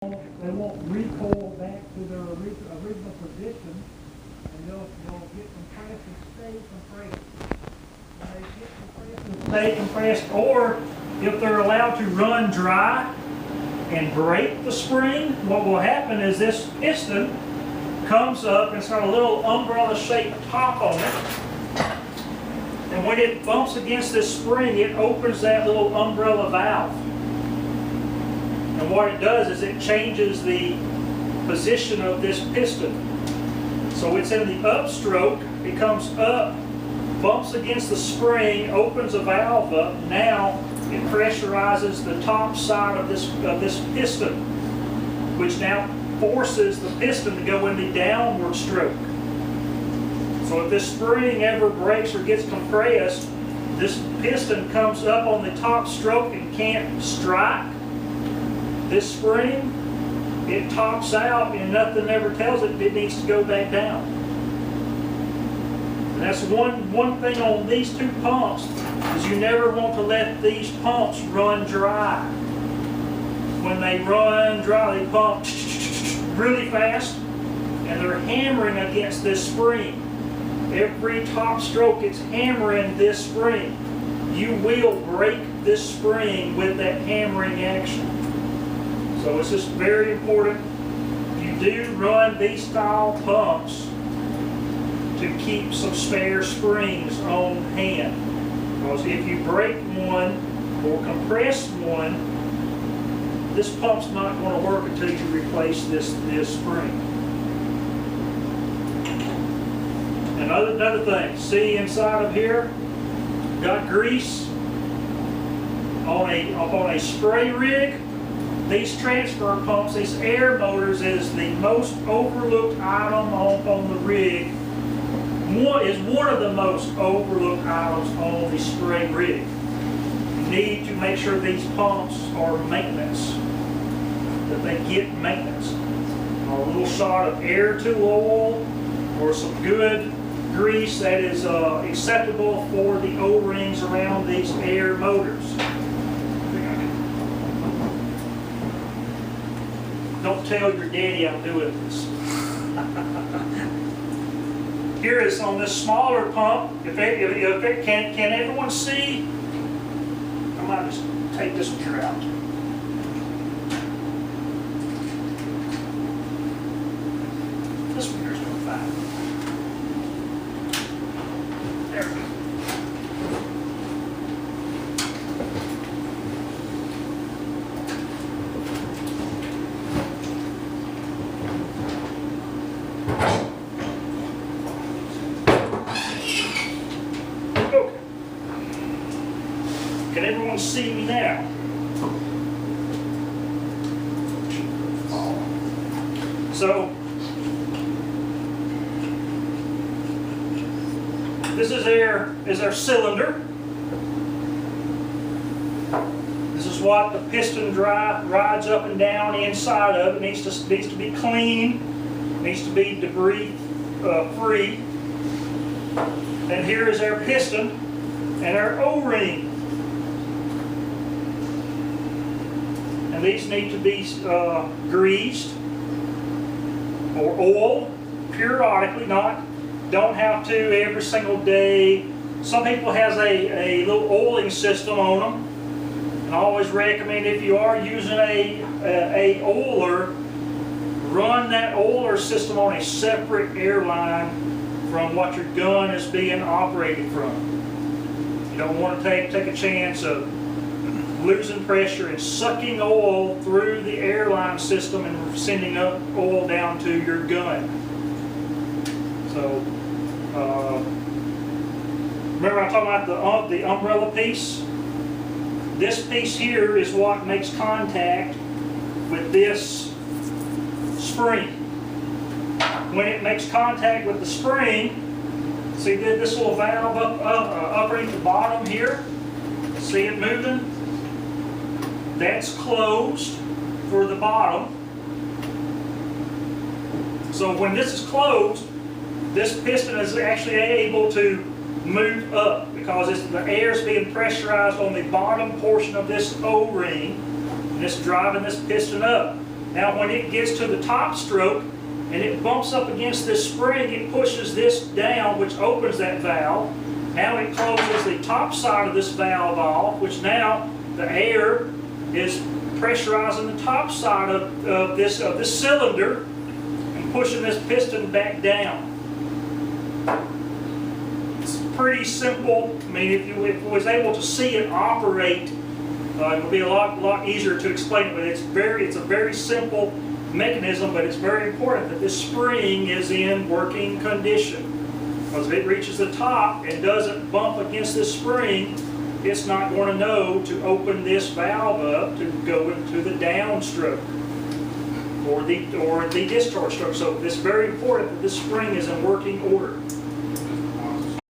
They won't recoil back to their original position, and they'll get compressed and stay compressed. When they get compressed and stay compressed, or if they're allowed to run dry and break the spring, what will happen is this piston comes up and it's got a little umbrella-shaped top on it. And when it bumps against this spring, it opens that little umbrella valve. And what it does is it changes the position of this piston. So it's in the upstroke, it comes up, bumps against the spring, opens a valve up. Now it pressurizes the top side of this piston, which now forces the piston to go in the downward stroke. So if this spring ever breaks or gets compressed, this piston comes up on the top stroke and can't strike this spring. It tops out and nothing ever tells it it needs to go back down. And that's one thing on these two pumps, is you never want to let these pumps run dry. When they run dry, they pump really fast and they're hammering against this spring. Every top stroke it's hammering this spring. You will break this spring with that hammering action. So it's just very important. You do run these style pumps to keep some spare springs on hand. Because if you break one or compress one, this pump's not going to work until you replace this spring. Another thing, see inside of here, got grease on a spray rig. These transfer pumps, these air motors, is the most overlooked item on the rig. Is one of the most overlooked items on the spray rig. You need to make sure these pumps are maintenance, that they get maintenance. A little shot of air tool oil or some good grease that is acceptable for the O-rings around these air motors. Don't tell your daddy I'm doing this. Here is on this smaller pump. If it can everyone see? I might just take this one here out. This one here's doing fine. There we go. Can everyone see me now? So, this is our cylinder. This is what the piston rides up and down inside of. It needs to be clean, needs to be debris free. And here is our piston and our O-ring. And these need to be greased or oiled periodically, don't have to every single day. Some people has a little oiling system on them. And I always recommend, if you are using a oiler, run that oiler system on a separate airline from what your gun is being operated from. You don't want to take a chance of losing pressure and sucking oil through the airline system and sending up oil down to your gun. So, remember I talked about the umbrella piece? This piece here is what makes contact with this spring. When it makes contact with the spring, see this little valve up at the bottom here? See it moving? That's closed for the bottom. So when this is closed, this piston is actually able to move up because the air is being pressurized on the bottom portion of this O-ring, and it's driving this piston up. Now when it gets to the top stroke and it bumps up against this spring, it pushes this down, which opens that valve. Now it closes the top side of this valve off, which now the air is pressurizing the top side of this cylinder and pushing this piston back down. It's pretty simple. I mean, if you was able to see it operate, it would be a lot easier to explain it. But it's a very simple mechanism, but it's very important that this spring is in working condition. Because if it reaches the top and doesn't bump against this spring, it's not going to know to open this valve up to go into the downstroke or the discharge stroke. So it's very important that this spring is in working order.